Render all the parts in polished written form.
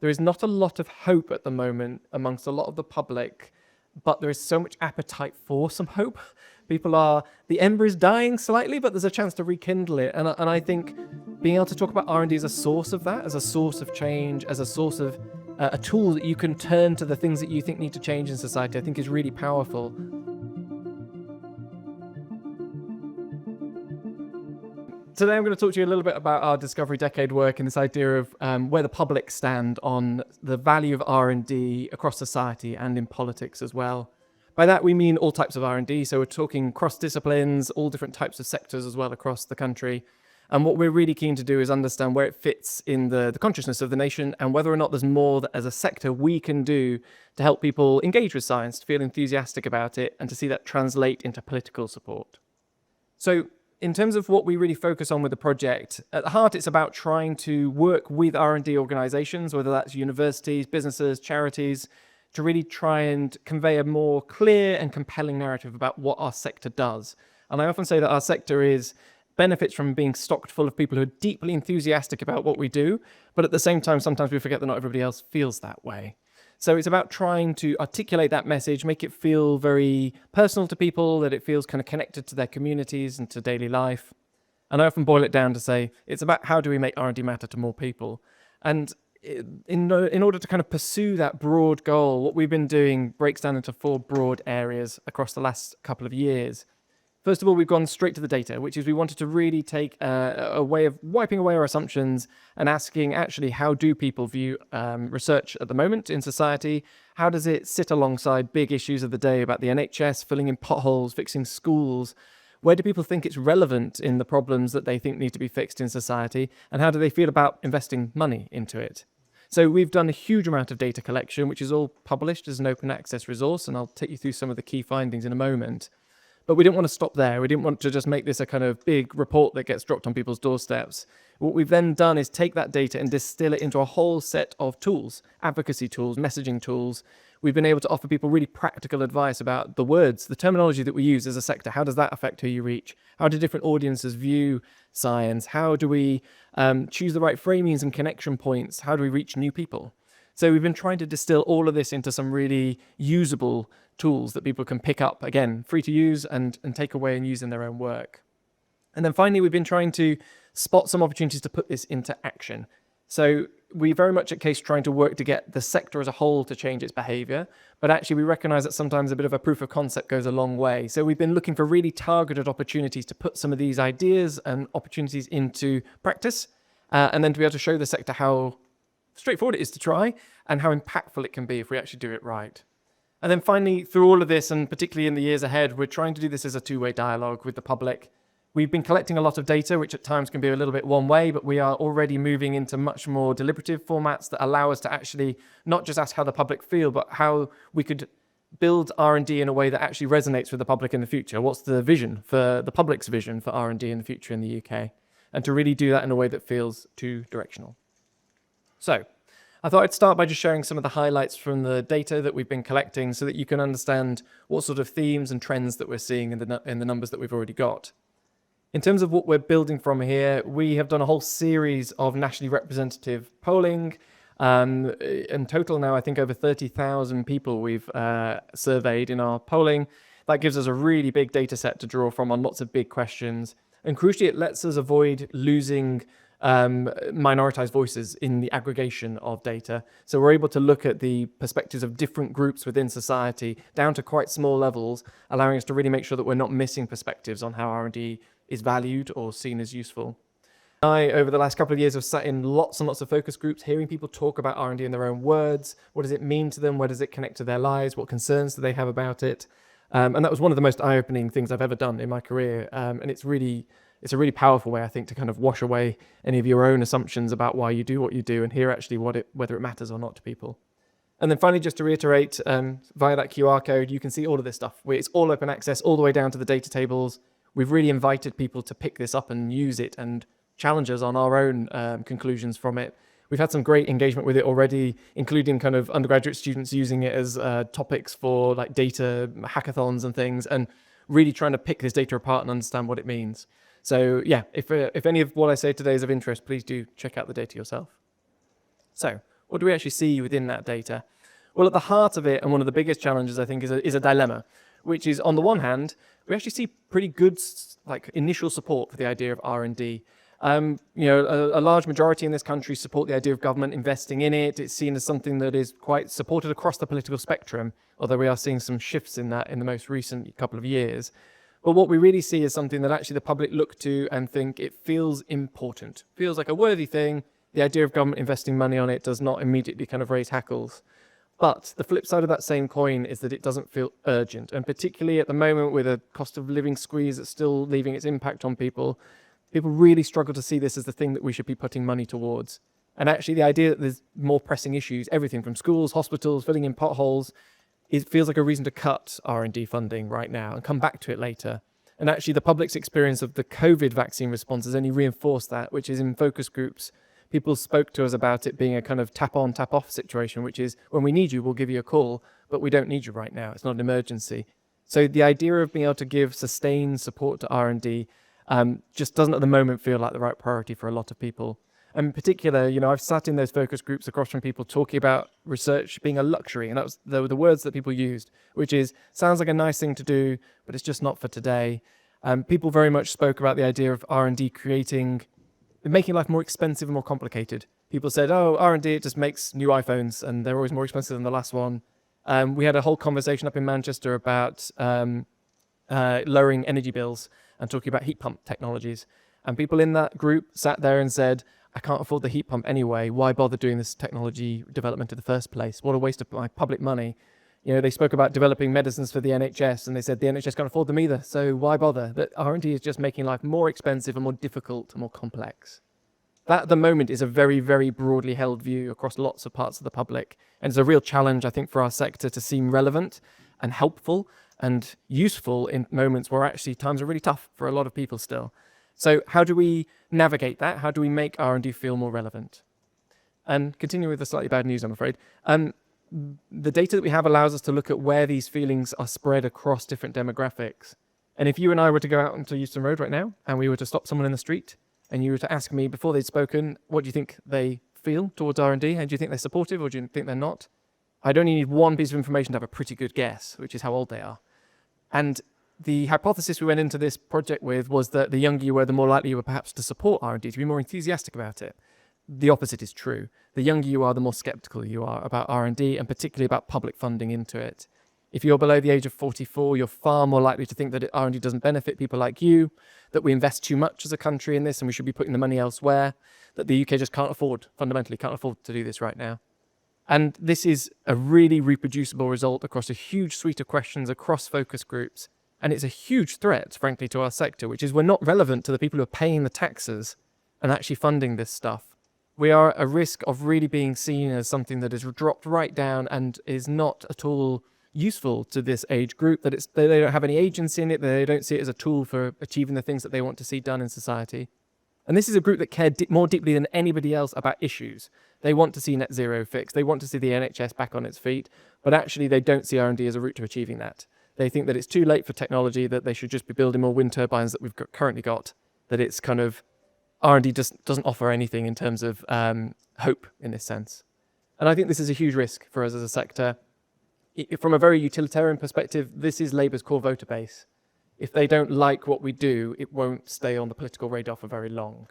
there is not a lot of hope at the moment amongst a lot of the public, but there is so much appetite for some hope. The ember is dying slightly, but there's a chance to rekindle it. And I think being able to talk about R&D as a source of that, as a source of change, as a source of a tool that you can turn to the things that you think need to change in society, I think is really powerful. Today I'm going to talk to you a little bit about our Discovery Decade work and this idea of where the public stand on the value of R&D across society and in politics as well. By that we mean all types of R&D, so we're talking cross disciplines, all different types of sectors as well across the country. And what we're really keen to do is understand where it fits in the consciousness of the nation and whether or not there's more that as a sector we can do to help people engage with science, to feel enthusiastic about it, and to see that translate into political support. So in terms of what we really focus on with the project, at the heart it's about trying to work with R&D organisations, whether that's universities, businesses, charities, to really try and convey a more clear and compelling narrative about what our sector does. And I often say that our sector benefits from being stocked full of people who are deeply enthusiastic about what we do, but at the same time, sometimes we forget that not everybody else feels that way. So it's about trying to articulate that message, make it feel very personal to people, that it feels kind of connected to their communities and to daily life. And I often boil it down to say, it's about how do we make R&D matter to more people? And in order to kind of pursue that broad goal, what we've been doing breaks down into 4 broad areas across the last couple of years. First of all, we've gone straight to the data, which is we wanted to really take a way of wiping away our assumptions and asking, actually, how do people view research at the moment in society? How does it sit alongside big issues of the day about the NHS, filling in potholes, fixing schools? Where do people think it's relevant in the problems that they think need to be fixed in society? And how do they feel about investing money into it? So we've done a huge amount of data collection, which is all published as an open access resource, and I'll take you through some of the key findings in a moment. But we didn't want to stop there. We didn't want to just make this a kind of big report that gets dropped on people's doorsteps. What we've then done is take that data and distill it into a whole set of tools, advocacy tools, messaging tools. We've been able to offer people really practical advice about the words, the terminology that we use as a sector. How does that affect who you reach? How do different audiences view science? How do we choose the right framings and connection points? How do we reach new people? So we've been trying to distill all of this into some really usable tools that people can pick up, again, free to use and take away and use in their own work. And then finally, we've been trying to spot some opportunities to put this into action. So we very much at Case trying to work to get the sector as a whole to change its behaviour, but actually we recognise that sometimes a bit of a proof of concept goes a long way. So we've been looking for really targeted opportunities to put some of these ideas and opportunities into practice, and then to be able to show the sector how straightforward it is to try and how impactful it can be if we actually do it right. And then finally, through all of this, and particularly in the years ahead, we're trying to do this as a two-way dialogue with the public. We've been collecting a lot of data, which at times can be a little bit one way, but we are already moving into much more deliberative formats that allow us to actually not just ask how the public feel, but how we could build R&D in a way that actually resonates with the public in the future. What's the vision for the public's vision for R&D in the future in the UK? And to really do that in a way that feels two-directional. So I thought I'd start by just sharing some of the highlights from the data that we've been collecting so that you can understand what sort of themes and trends that we're seeing in the numbers that we've already got. In terms of what we're building from here, we have done a whole series of nationally representative polling. In total now, I think over 30,000 people we've surveyed in our polling. That gives us a really big data set to draw from on lots of big questions. And crucially, it lets us avoid losing minoritized voices in the aggregation of data. So we're able to look at the perspectives of different groups within society down to quite small levels, allowing us to really make sure that we're not missing perspectives on how R&D is valued or seen as useful. I, over the last couple of years, have sat in lots and lots of focus groups, hearing people talk about R&D in their own words. What does it mean to them? Where does it connect to their lives? What concerns do they have about it? And that was one of the most eye-opening things I've ever done in my career. And it's a really powerful way, I think, to kind of wash away any of your own assumptions about why you do what you do and hear actually whether it matters or not to people. And then finally, just to reiterate, via that QR code, you can see all of this stuff. It's all open access, all the way down to the data tables. We've really invited people to pick this up and use it and challenge us on our own conclusions from it. We've had some great engagement with it already, including kind of undergraduate students using it as topics for like data hackathons and things, and really trying to pick this data apart and understand what it means. So yeah, if any of what I say today is of interest, please do check out the data yourself. So What do we actually see within that data? Well, at the heart of it, and one of the biggest challenges, I think, is a dilemma, which is, on the one hand, we actually see pretty good initial support for the idea of R&D. A large majority in this country support the idea of government investing in it. It's seen as something that is quite supported across the political spectrum, although we are seeing some shifts in that in the most recent couple of years. But what we really see is something that actually the public look to and think it feels important, feels like a worthy thing. The idea of government investing money on it does not immediately kind of raise hackles. But the flip side of that same coin is that it doesn't feel urgent. And particularly at the moment with a cost of living squeeze that's still leaving its impact on people really struggle to see this as the thing that we should be putting money towards. And actually the idea that there's more pressing issues, everything from schools, hospitals, filling in potholes, it feels like a reason to cut R&D funding right now and come back to it later. And actually the public's experience of the COVID vaccine response has only reinforced that, which is in focus groups. People spoke to us about it being a kind of tap on, tap off situation, which is when we need you, we'll give you a call, but we don't need you right now. It's not an emergency. So the idea of being able to give sustained support to R&D just doesn't at the moment feel like the right priority for a lot of people. And in particular, I've sat in those focus groups across from people talking about research being a luxury, and that was the words that people used, which is, sounds like a nice thing to do, but it's just not for today. People very much spoke about the idea of R&D making life more expensive and more complicated. People said, oh, R&D, it just makes new iPhones, and they're always more expensive than the last one. We had a whole conversation up in Manchester about lowering energy bills and talking about heat pump technologies. And people in that group sat there and said, I can't afford the heat pump anyway. Why bother doing this technology development in the first place? What a waste of my public money. They spoke about developing medicines for the NHS, and they said the NHS can't afford them either, so why bother? That R&D is just making life more expensive and more difficult and more complex. That at the moment is a very, very broadly held view across lots of parts of the public, and it's a real challenge, I think, for our sector to seem relevant and helpful and useful in moments where actually times are really tough for a lot of people still. So how do we navigate that? How do we make R&D feel more relevant? And continue with the slightly bad news, I'm afraid. The data that we have allows us to look at where these feelings are spread across different demographics. And if you and I were to go out onto Euston Road right now, and we were to stop someone in the street, and you were to ask me before they'd spoken, what do you think they feel towards R&D? And do you think they're supportive, or do you think they're not? I'd only need one piece of information to have a pretty good guess, which is how old they are. And the hypothesis we went into this project with was that the younger you were, the more likely you were perhaps to support R&D, to be more enthusiastic about it. The opposite is true. The younger you are, the more skeptical you are about R&D, and particularly about public funding into it. If you're below the age of 44, you're far more likely to think that R&D doesn't benefit people like you, that we invest too much as a country in this and we should be putting the money elsewhere, that the UK just fundamentally can't afford to do this right now. And this is a really reproducible result across a huge suite of questions across focus groups. And it's a huge threat, frankly, to our sector, which is we're not relevant to the people who are paying the taxes and actually funding this stuff. We are at risk of really being seen as something that is dropped right down and is not at all useful to this age group, that they don't have any agency in it, they don't see it as a tool for achieving the things that they want to see done in society. And this is a group that care more deeply than anybody else about issues. They want to see net zero fixed, they want to see the NHS back on its feet, but actually they don't see R&D as a route to achieving that. They think that it's too late for technology, that they should just be building more wind turbines that we've currently got, that it's kind of, R&D just doesn't offer anything in terms of hope in this sense. And I think this is a huge risk for us as a sector. From a very utilitarian perspective, this is Labour's core voter base. If they don't like what we do, it won't stay on the political radar for very long.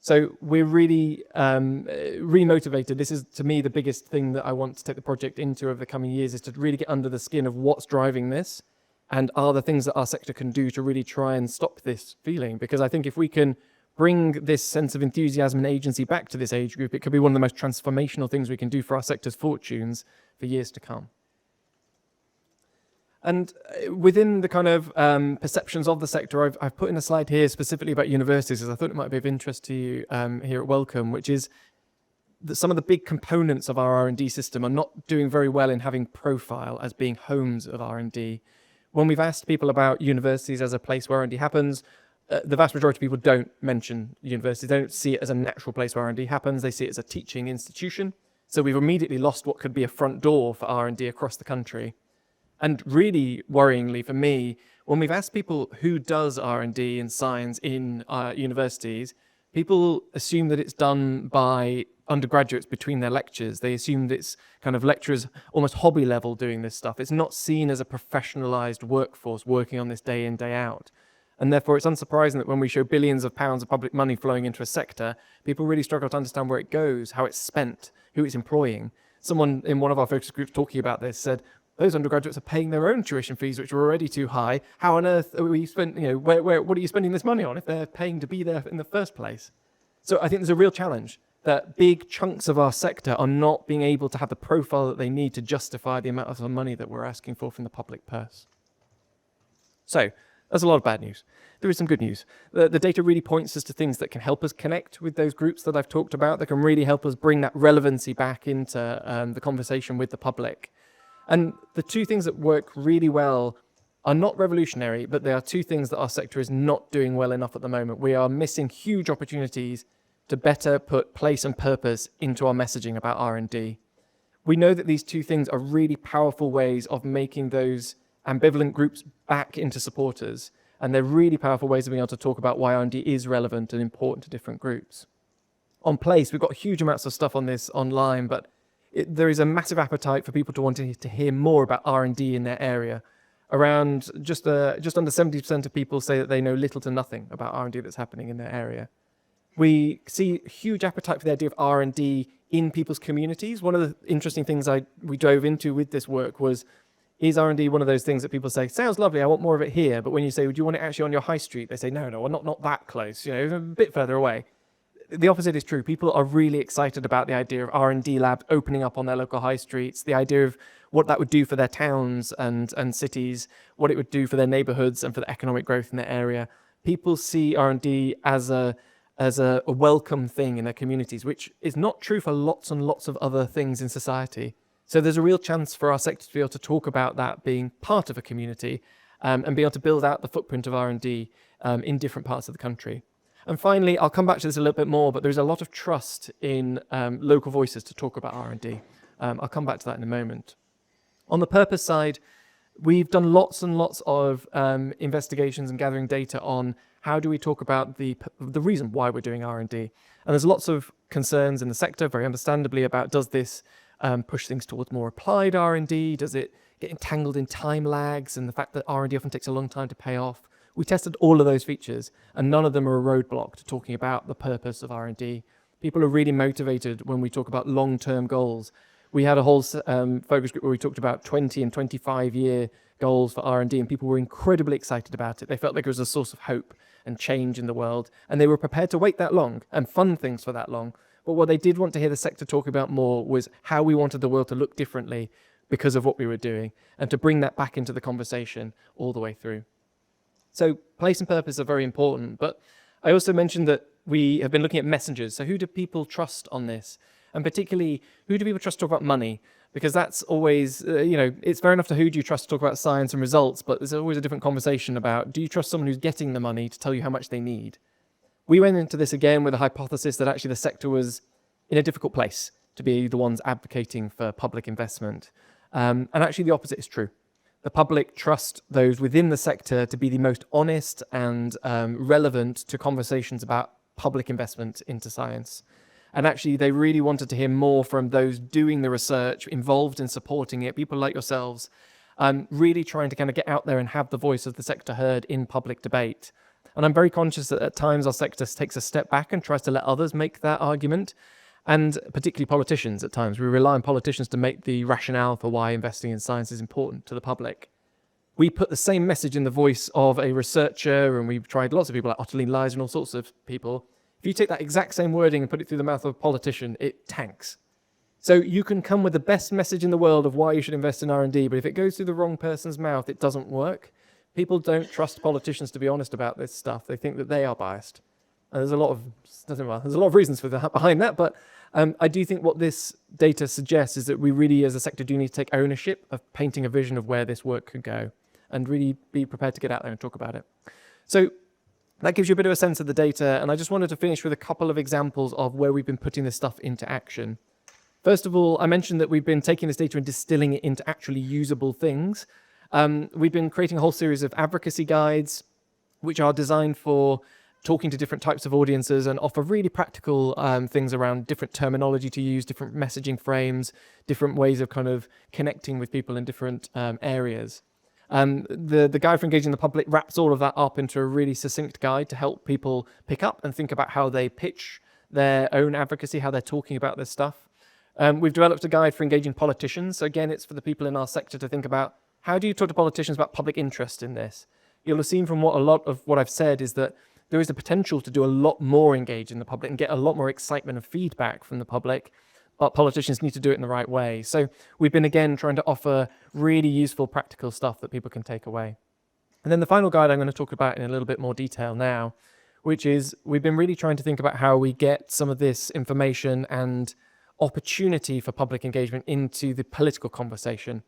So we're really re-motivated. This is, to me, the biggest thing that I want to take the project into over the coming years, is to really get under the skin of what's driving this and are the things that our sector can do to really try and stop this feeling. Because I think if we can bring this sense of enthusiasm and agency back to this age group, it could be one of the most transformational things we can do for our sector's fortunes for years to come. And within the kind of perceptions of the sector, I've put in a slide here specifically about universities, as I thought it might be of interest to you here at Wellcome, which is that some of the big components of our R&D system are not doing very well in having profile as being homes of R&D. When we've asked people about universities as a place where R&D happens, the vast majority of people don't mention universities. They don't see it as a natural place where R&D happens. They see it as a teaching institution. So we've immediately lost what could be a front door for R&D across the country. And really worryingly for me, when we've asked people who does R&D and science in universities, People assume that it's done by undergraduates between their lectures. They assume that it's kind of lecturers almost hobby level doing this stuff. It's not seen as a professionalized workforce working on this day in, day out. And therefore, it's unsurprising that when we show billions of pounds of public money flowing into a sector, people really struggle to understand where it goes, how it's spent, who it's employing. Someone in one of our focus groups talking about this said, those undergraduates are paying their own tuition fees, which are already too high. How on earth are we what are you spending this money on if they're paying to be there in the first place? So I think there's a real challenge that big chunks of our sector are not being able to have the profile that they need to justify the amount of money that we're asking for from the public purse. So there's a lot of bad news. There is some good news. The data really points us to things that can help us connect with those groups that I've talked about, that can really help us bring that relevancy back into the conversation with the public. And the two things that work really well are not revolutionary, but they are two things that our sector is not doing well enough at the moment. We are missing huge opportunities to better put place and purpose into our messaging about R&D. We know that these two things are really powerful ways of making those ambivalent groups back into supporters, and they're really powerful ways of being able to talk about why R&D is relevant and important to different groups. On Place, we've got huge amounts of stuff on this online, but there is a massive appetite for people to want to hear more about R&D in their area. Around just under 70% of people say that they know little to nothing about R&D that's happening in their area. We see huge appetite for the idea of R&D in people's communities. One of the interesting things we dove into with this work was, is R&D one of those things that people say, sounds lovely, I want more of it here, but when you say, would you want it actually on your high street? They say, no, not that close, a bit further away. The opposite is true. People are really excited about the idea of R&D labs opening up on their local high streets, the idea of what that would do for their towns and cities, what it would do for their neighborhoods and for the economic growth in their area. People see R&D as a welcome thing in their communities, which is not true for lots and lots of other things in society. So there's a real chance for our sector to be able to talk about that being part of a community and be able to build out the footprint of R&D in different parts of the country. And finally, I'll come back to this a little bit more, but there's a lot of trust in local voices to talk about R&D. I'll come back to that in a moment. On the purpose side, we've done lots and lots of investigations and gathering data on how do we talk about the reason why we're doing R&D. And there's lots of concerns in the sector, very understandably, about does this push things towards more applied R&D? Does it get entangled in time lags and the fact that R&D often takes a long time to pay off? We tested all of those features, and none of them are a roadblock to talking about the purpose of R&D. People are really motivated when we talk about long-term goals. We had a whole focus group where we talked about 20 and 25-year goals for R&D, and people were incredibly excited about it. They felt like it was a source of hope and change in the world, and they were prepared to wait that long and fund things for that long. But what they did want to hear the sector talk about more was how we wanted the world to look differently because of what we were doing, and to bring that back into the conversation all the way through. So place and purpose are very important, but I also mentioned that we have been looking at messengers. So who do people trust on this? And particularly, who do people trust to talk about money? Because that's always, it's fair enough to who do you trust to talk about science and results, but there's always a different conversation about, do you trust someone who's getting the money to tell you how much they need? We went into this again with a hypothesis that actually the sector was in a difficult place to be the ones advocating for public investment. And actually the opposite is true. The public trust those within the sector to be the most honest and relevant to conversations about public investment into science. And actually, they really wanted to hear more from those doing the research, involved in supporting it, people like yourselves, really trying to kind of get out there and have the voice of the sector heard in public debate. And I'm very conscious that at times our sector takes a step back and tries to let others make that argument, and particularly politicians at times. We rely on politicians to make the rationale for why investing in science is important to the public. We put the same message in the voice of a researcher, and we've tried lots of people like Otterline Lies and all sorts of people. If you take that exact same wording and put it through the mouth of a politician, it tanks. So you can come with the best message in the world of why you should invest in R&D, but if it goes through the wrong person's mouth, it doesn't work. People don't trust politicians to be honest about this stuff. They think that they are biased. And there's a lot of reasons for that behind that, but I do think what this data suggests is that we really, as a sector, do need to take ownership of painting a vision of where this work could go and really be prepared to get out there and talk about it. So that gives you a bit of a sense of the data, and I just wanted to finish with a couple of examples of where we've been putting this stuff into action. First of all, I mentioned that we've been taking this data and distilling it into actually usable things. We've been creating a whole series of advocacy guides, which are designed for talking to different types of audiences and offer really practical things around different terminology to use, different messaging frames, different ways of kind of connecting with people in different areas. The guide for engaging the public wraps all of that up into a really succinct guide to help people pick up and think about how they pitch their own advocacy, how they're talking about this stuff. We've developed a guide for engaging politicians. So again, it's for the people in our sector to think about, how do you talk to politicians about public interest in this? You'll have seen from a lot of what I've said is that there is a potential to do a lot more engaging the public and get a lot more excitement and feedback from the public, but politicians need to do it in the right way. So we've been, again, trying to offer really useful, practical stuff that people can take away. And then the final guide I'm going to talk about in a little bit more detail now, which is we've been really trying to think about how we get some of this information and opportunity for public engagement into the political conversation.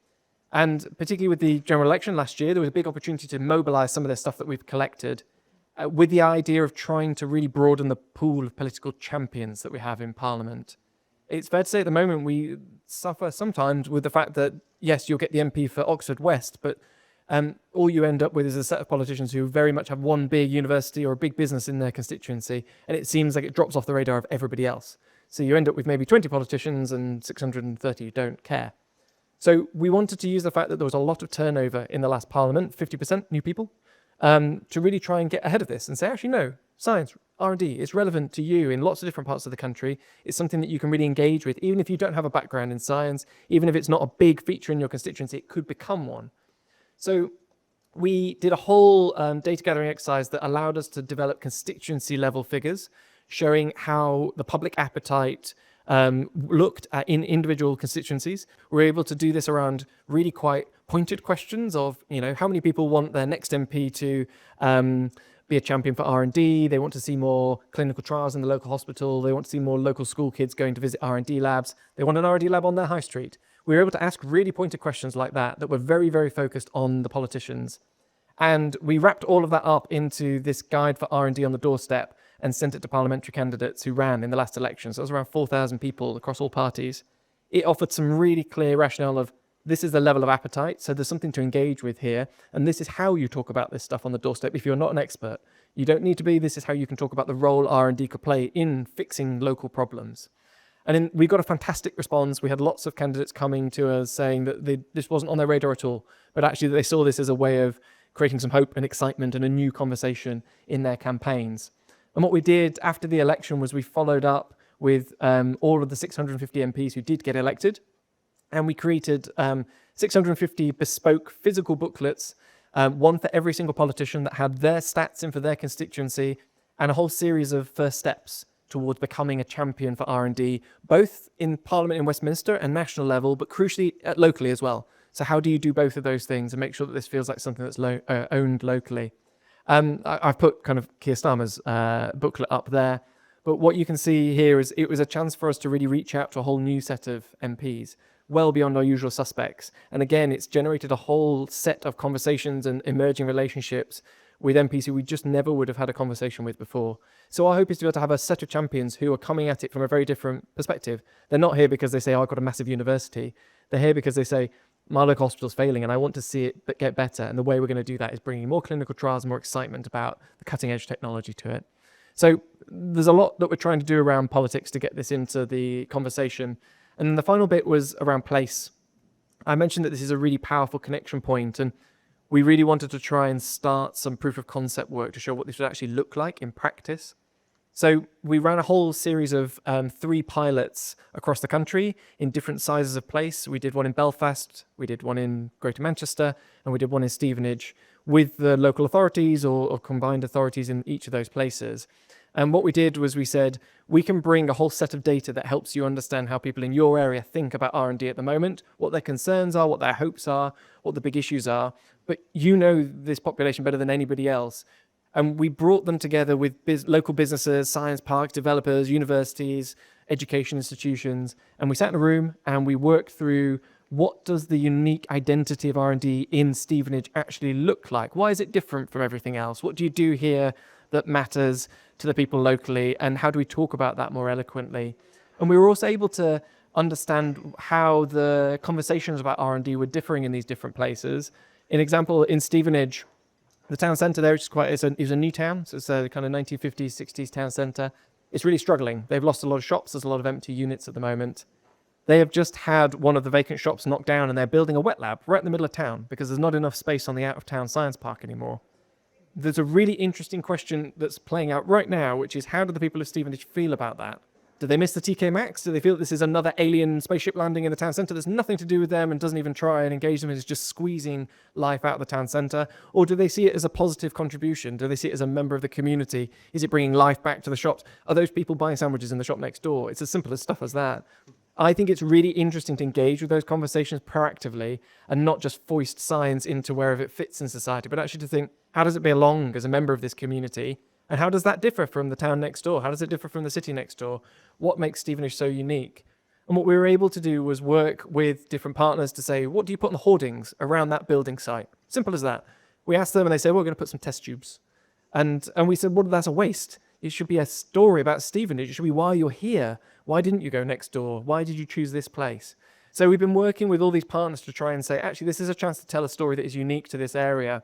And particularly with the general election last year, there was a big opportunity to mobilize some of the stuff that we've collected with the idea of trying to really broaden the pool of political champions that we have in Parliament. It's fair to say at the moment we suffer sometimes with the fact that, yes, you'll get the MP for Oxford West, but all you end up with is a set of politicians who very much have one big university or a big business in their constituency, and it seems like it drops off the radar of everybody else. So you end up with maybe 20 politicians and 630 who don't care. So we wanted to use the fact that there was a lot of turnover in the last Parliament, 50% new people, to really try and get ahead of this and say, actually, no, science, R&D is relevant to you in lots of different parts of the country. It's something that you can really engage with, even if you don't have a background in science, even if it's not a big feature in your constituency, it could become one. So we did a whole data gathering exercise that allowed us to develop constituency level figures showing how the public appetite looked at in individual constituencies. We're able to do this around really quite pointed questions of, how many people want their next MP to be a champion for R&D. They want to see more clinical trials in the local hospital. They want to see more local school kids going to visit R&D labs. They want an R&D lab on their high street. We were able to ask really pointed questions like that were very, very focused on the politicians. And we wrapped all of that up into this guide for R&D on the doorstep and sent it to parliamentary candidates who ran in the last election. So it was around 4,000 people across all parties. It offered some really clear rationale of, this is the level of appetite, so there's something to engage with here, and this is how you talk about this stuff on the doorstep if you're not an expert. You don't need to be. This is how you can talk about the role R&D could play in fixing local problems. And then we got a fantastic response. We had lots of candidates coming to us saying that this wasn't on their radar at all, but actually they saw this as a way of creating some hope and excitement and a new conversation in their campaigns. And what we did after the election was we followed up with all of the 650 MPs who did get elected, and we created 650 bespoke physical booklets, one for every single politician that had their stats in for their constituency, and a whole series of first steps towards becoming a champion for R&D, both in Parliament in Westminster and national level, but crucially locally as well. So how do you do both of those things and make sure that this feels like something that's owned locally? I've put kind of Keir Starmer's booklet up there, but what you can see here is it was a chance for us to really reach out to a whole new set of MPs, well beyond our usual suspects. And again, it's generated a whole set of conversations and emerging relationships with MPs who we just never would have had a conversation with before. So our hope is to be able to have a set of champions who are coming at it from a very different perspective. They're not here because they say, I've got a massive university. They're here because they say, my local hospital's failing and I want to see it get better. And the way we're going to do that is bringing more clinical trials and more excitement about the cutting edge technology to it. So there's a lot that we're trying to do around politics to get this into the conversation. And then the final bit was around place. I mentioned that this is a really powerful connection point, and we really wanted to try and start some proof of concept work to show what this would actually look like in practice. So we ran a whole series of 3 pilots across the country in different sizes of place. We did one in Belfast, we did one in Greater Manchester, and we did one in Stevenage with the local authorities or combined authorities in each of those places. And what we did was we said, we can bring a whole set of data that helps you understand how people in your area think about R&D at the moment, what their concerns are, what their hopes are, what the big issues are. But you know this population better than anybody else. And we brought them together with local businesses, science parks, developers, universities, education institutions. And we sat in a room and we worked through, what does the unique identity of R&D in Stevenage actually look like? Why is it different from everything else? What do you do here that matters to the people locally? And how do we talk about that more eloquently? And we were also able to understand how the conversations about R&D were differing in these different places. An example, in Stevenage, The town centre there, which is a new town, so it's a kind of 1950s, 60s town centre. It's really struggling. They've lost a lot of shops. There's a lot of empty units at the moment. They have just had one of the vacant shops knocked down, and they're building a wet lab right in the middle of town because there's not enough space on the out-of-town science park anymore. There's a really interesting question that's playing out right now, which is how do the people of Stevenage feel about that? Do they miss the TK Maxx? Do they feel that this is another alien spaceship landing in the town centre that's nothing to do with them and doesn't even try and engage them and is just squeezing life out of the town centre? Or do they see it as a positive contribution? Do they see it as a member of the community? Is it bringing life back to the shops? Are those people buying sandwiches in the shop next door? It's as simple as stuff as that. I think it's really interesting to engage with those conversations proactively and not just foist science into wherever it fits in society, but actually to think, how does it belong as a member of this community? And how does that differ from the town next door? How does it differ from the city next door? What makes Stevenage so unique? And what we were able to do was work with different partners to say, what do you put on the hoardings around that building site? Simple as that. We asked them and they said, well, we're going to put some test tubes. And we said, well, that's a waste. It should be a story about Stevenage. It should be why you're here. Why didn't you go next door? Why did you choose this place? So we've been working with all these partners to try and say, actually, this is a chance to tell a story that is unique to this area.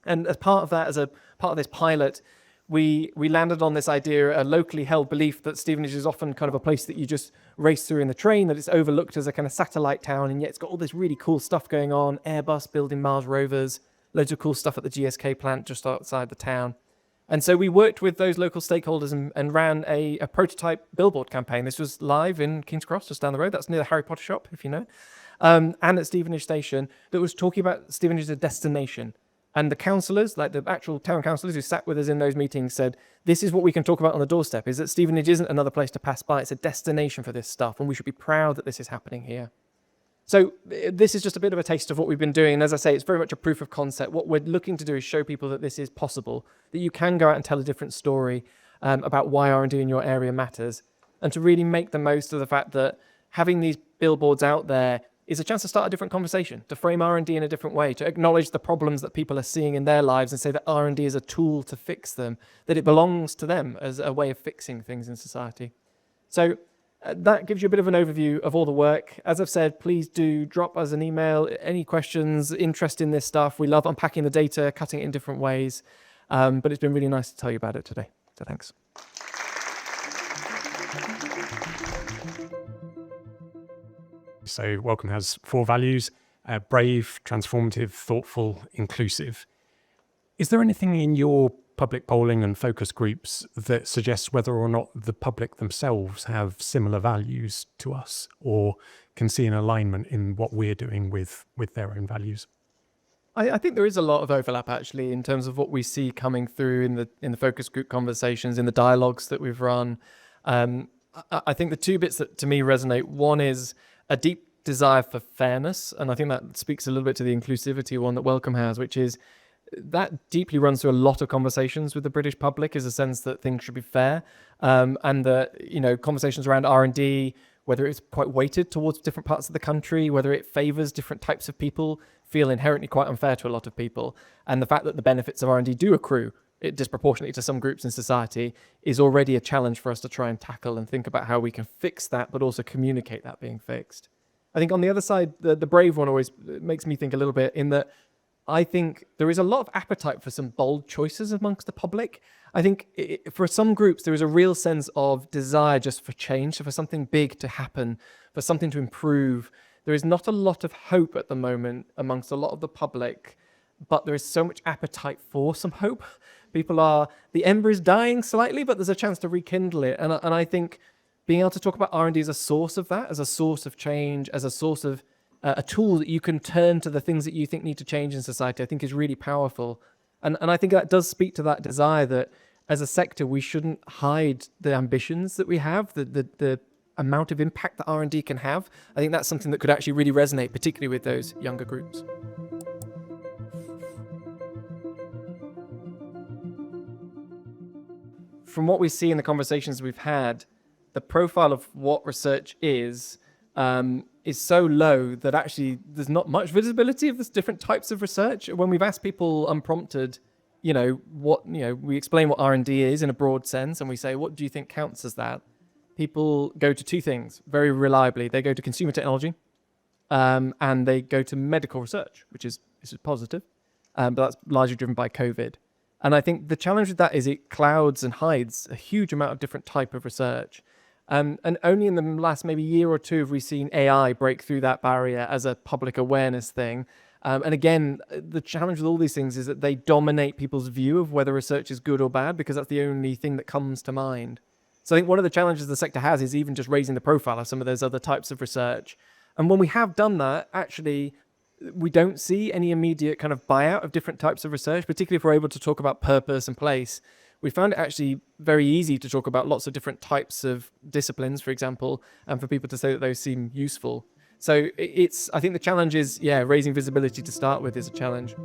And as part of that, as a part of this pilot, we landed on this idea, a locally held belief that Stevenage is often kind of a place that you just race through in the train, that it's overlooked as a kind of satellite town, and yet it's got all this really cool stuff going on, Airbus building Mars rovers, loads of cool stuff at the GSK plant just outside the town. And so we worked with those local stakeholders and ran a prototype billboard campaign. This was live in King's Cross, just down the road. That's near the Harry Potter shop, if you know. And at Stevenage Station, that was talking about Stevenage as a destination. And the councillors, like the actual town councillors who sat with us in those meetings, said, this is what we can talk about on the doorstep, is that Stevenage isn't another place to pass by. It's a destination for this stuff, and we should be proud that this is happening here. So this is just a bit of a taste of what we've been doing. And as I say, it's very much a proof of concept. What we're looking to do is show people that this is possible, that you can go out and tell a different story about why R&D in your area matters, and to really make the most of the fact that having these billboards out there is a chance to start a different conversation, to frame R&D in a different way, to acknowledge the problems that people are seeing in their lives and say that R&D is a tool to fix them, that it belongs to them as a way of fixing things in society. So that gives you a bit of an overview of all the work. As I've said, please do drop us an email, any questions, interest in this stuff. We love unpacking the data, cutting it in different ways. But it's been really nice to tell you about it today. So thanks. So Wellcome has 4 values: brave, transformative, thoughtful, inclusive. Is there anything in your public polling and focus groups that suggests whether or not the public themselves have similar values to us, or can see an alignment in what we're doing with their own values? I think there is a lot of overlap actually in terms of what we see coming through in the focus group conversations, in the dialogues that we've run. I think the 2 bits that to me resonate, one is a deep desire for fairness, and I think that speaks a little bit to the inclusivity one that Wellcome has, which is that deeply runs through a lot of conversations with the British public, is a sense that things should be fair, and that, you know, conversations around R&D, whether it's quite weighted towards different parts of the country, whether it favours different types of people, feel inherently quite unfair to a lot of people, and the fact that the benefits of R&D do accrue it disproportionately to some groups in society is already a challenge for us to try and tackle and think about how we can fix that, but also communicate that being fixed. I think on the other side, the brave one always makes me think a little bit, in that I think there is a lot of appetite for some bold choices amongst the public. I think for some groups, there is a real sense of desire just for change, so for something big to happen, for something to improve. There is not a lot of hope at the moment amongst a lot of the public, but there is so much appetite for some hope. The ember is dying slightly, but there's a chance to rekindle it. And I think being able to talk about R&D as a source of that, as a source of change, as a source of a tool that you can turn to the things that you think need to change in society, I think is really powerful. And I think that does speak to that desire that as a sector, we shouldn't hide the ambitions that we have, the amount of impact that R&D can have. I think that's something that could actually really resonate, particularly with those younger groups. From what we see in the conversations we've had, the profile of what research is so low that actually there's not much visibility of this different types of research. When we've asked people unprompted, we explain what R&D is in a broad sense, and we say, what do you think counts as that? People go to 2 things very reliably. They go to consumer technology, and they go to medical research, which is positive. but that's largely driven by COVID. And I think the challenge with that is it clouds and hides a huge amount of different type of research. And only in the last maybe year or two have we seen AI break through that barrier as a public awareness thing. And again, the challenge with all these things is that they dominate people's view of whether research is good or bad, because that's the only thing that comes to mind. So I think one of the challenges the sector has is even just raising the profile of some of those other types of research. And when we have done that, actually, we don't see any immediate kind of buyout of different types of research, particularly if we're able to talk about purpose and place. We found it actually very easy to talk about lots of different types of disciplines, for example, and for people to say that those seem useful. So I think the challenge is, raising visibility to start with is a challenge.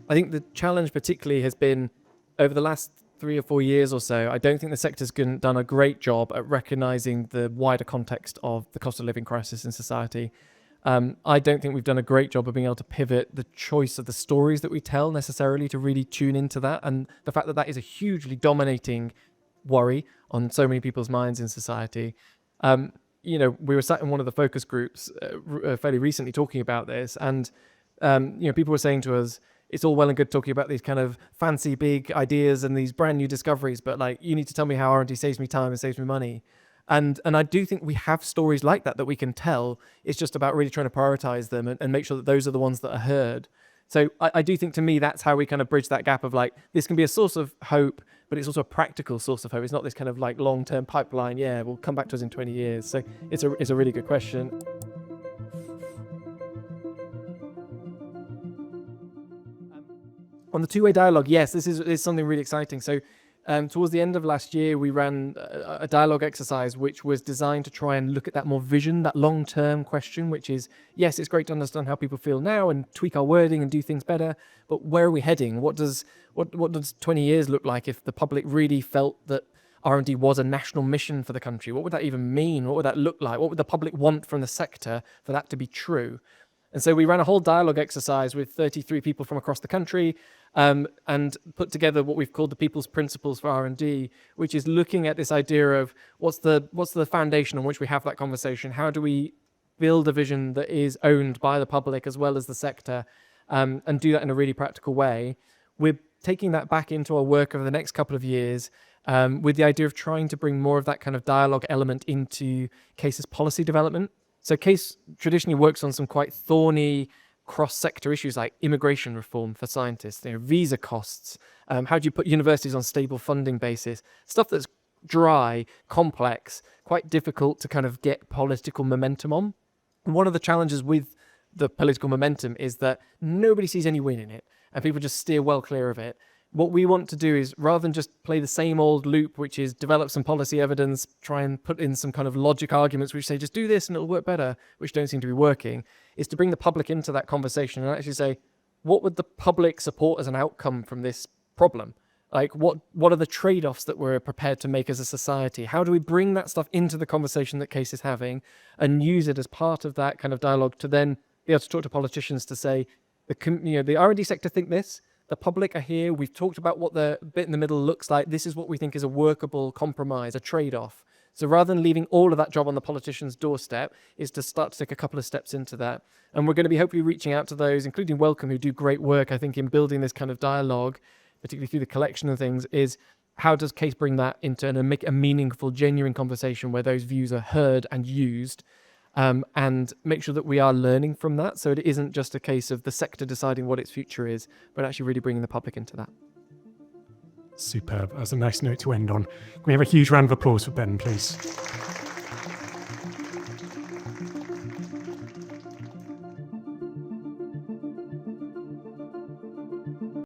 I think the challenge particularly has been over the last 3 or 4 years or so, I don't think the sector's done a great job at recognizing the wider context of the cost of living crisis in society. I don't think we've done a great job of being able to pivot the choice of the stories that we tell necessarily to really tune into that, and the fact that that is a hugely dominating worry on so many people's minds in society. We were sat in one of the focus groups fairly recently talking about this, and people were saying to us, it's all well and good talking about these kind of fancy big ideas and these brand new discoveries, but like, you need to tell me how R&D saves me time and saves me money. And I do think we have stories like that we can tell. It's just about really trying to prioritize them and make sure that those are the ones that are heard. So I do think, to me, that's how we kind of bridge that gap of like, this can be a source of hope, but it's also a practical source of hope. It's not this kind of like long-term pipeline. Yeah, we'll come back to us in 20 years. So it's a really good question. On the two-way dialogue, yes, this is something really exciting. So towards the end of last year, we ran a dialogue exercise which was designed to try and look at that more vision, that long-term question, which is, yes, it's great to understand how people feel now and tweak our wording and do things better, but where are we heading? What does 20 years look like if the public really felt that R&D was a national mission for the country? What would that even mean? What would that look like? What would the public want from the sector for that to be true? And so we ran a whole dialogue exercise with 33 people from across the country, and put together what we've called the People's Principles for R&D, which is looking at this idea of what's the foundation on which we have that conversation? How do we build a vision that is owned by the public as well as the sector, and do that in a really practical way? We're taking that back into our work over the next couple of years, with the idea of trying to bring more of that kind of dialogue element into CASE's policy development. So CASE traditionally works on some quite thorny cross-sector issues like immigration reform for scientists, visa costs, how do you put universities on stable funding basis, stuff that's dry, complex, quite difficult to kind of get political momentum on. And one of the challenges with the political momentum is that nobody sees any win in it, and people just steer well clear of it. What we want to do is, rather than just play the same old loop, which is develop some policy evidence, try and put in some kind of logic arguments which say just do this and it'll work better, which don't seem to be working, is to bring the public into that conversation and actually say, what would the public support as an outcome from this problem? Like, what are the trade-offs that we're prepared to make as a society? How do we bring that stuff into the conversation that CASE is having and use it as part of that kind of dialogue to then be able to talk to politicians to say, the R&D sector think this, the public are here, we've talked about what the bit in the middle looks like, this is what we think is a workable compromise, a trade-off. So rather than leaving all of that job on the politician's doorstep, is to start to take a couple of steps into that. And we're going to be hopefully reaching out to those, including Wellcome, who do great work, I think, in building this kind of dialogue, particularly through the collection of things, is how does CASE bring that into and make a meaningful, genuine conversation where those views are heard and used, and make sure that we are learning from that, so it isn't just a case of the sector deciding what its future is, but actually really bringing the public into that. Superb. That's a nice note to end on. Can we have a huge round of applause for Ben, please?